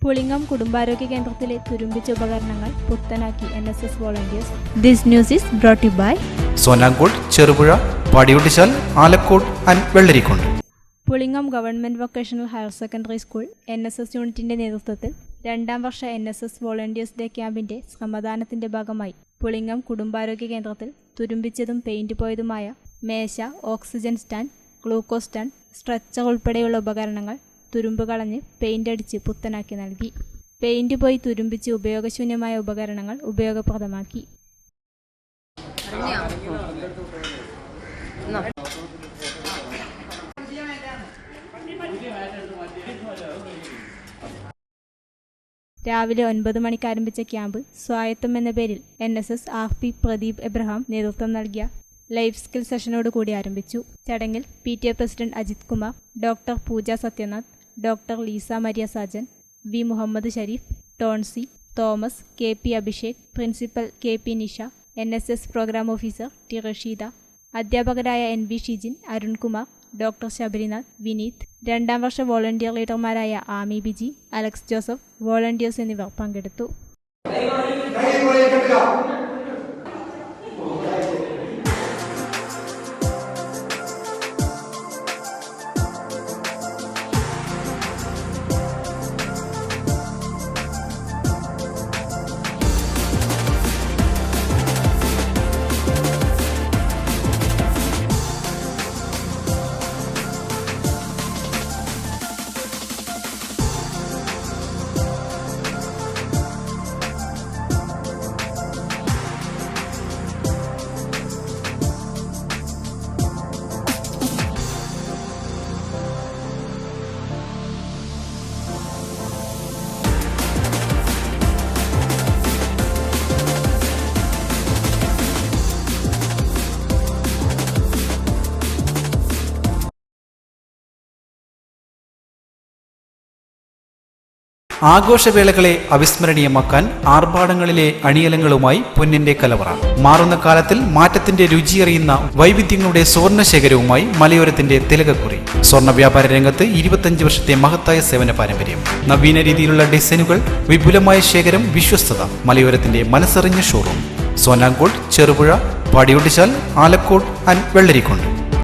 പുളിങ്ങം കുടുംബാരോഗ്യ കേന്ദ്രത്തിലെ തുരുമ്പിച്ച ഉപകരണങ്ങൾ പുത്തനാക്കി NSS volunteers. This news is brought you by Sonankode, Cherupuzha, Padiyottuchal, Alakode and Vellarikundu. Pulingom government vocational higher secondary school NSS യൂണിറ്റിന്റെ നേതൃത്വത്തിൽ 2ാം വർഷ NSS വോളണ്ടിയേഴ്സ് ഡേ ക്യാമ്പിന്റെ ശ്രമദാനത്തിന്റെ ഭാഗമായി പുളിങ്ങം കുടുംബാരോഗ്യ കേന്ദ്രത്തിൽ തുരുമ്പിച്ചതും പെയിന്റ് പോയതുമായ മേശ, oxygen stand, glucose stand, stretcher ഉൾപ്പെടെയുള്ള ഉപകരണങ്ങൾ തുരുമ്പ് കളഞ്ഞ് പെയിന്റ് അടിച്ച് പുത്തനാക്കി നൽകി. പെയിന്റ് പോയി തുരുമ്പിച്ച് ഉപയോഗശൂന്യമായ ഉപകരണങ്ങൾ ഉപയോഗപ്രദമാക്കി. രാവിലെ 9 മണിക്ക് ആരംഭിച്ച ക്യാമ്പ് സ്വായത്തം എന്ന പേരിൽ NSS RP പ്രദീപ് എബ്രഹാം നേതൃത്വം നൽകിയ ലൈഫ് സ്കിൽ സെഷനോട് കൂടി ആരംഭിച്ചു. ചടങ്ങിൽ PTA president Ajith Kumar, doctor Pooja Sathyanath, doctor Leesa Maria Sajan, V Muhammad Shareef, Tonsy, Thomas, KP Abhishek, principal KP Nisha, NSS programme officer T Rasheeda, അധ്യാപകരായ NV ഷിജിൻ, അരുൺകുമാർ, ഡോക്ടർ ശബരിനാഥ്, വിനീത്, 2ാം വർഷ വോളണ്ടിയർ ലീഡർമാരായ ആമി ബിജി, അലക്സ് ജോസഫ്, വോളണ്ടിയേഴ്സ് എന്നിവർ പങ്കെടുത്തു. ആഘോഷവേളകളെ അവിസ്മരണീയമാക്കാൻ ആർഭാടങ്ങളിലെ അണിയലങ്ങളുമായി പൊന്നിന്റെ കലവറ. മാറുന്ന കാലത്തിൽ മാറ്റത്തിന്റെ രുചിയറിയുന്ന വൈവിധ്യങ്ങളുടെ സ്വർണ്ണശേഖരവുമായി മലയോരത്തിന്റെ തിലകക്കുറി. സ്വർണ്ണ വ്യാപാര രംഗത്ത് 25 വർഷത്തെ മഹത്തായ സേവന പാരമ്പര്യം. നവീന രീതിയിലുള്ള ഡിസൈനുകൾ, വിപുലമായ ശേഖരം, വിശ്വസ്തത. മലയോരത്തിന്റെ മനസ്സറിഞ്ഞ ഷോറൂം. സോനാങ്കോട്, ചെറുപുഴ, പാടിയൊട്ടിച്ചാൽ, ആലക്കോട് ആൻഡ് വെള്ളരിക്കുണ്ട്.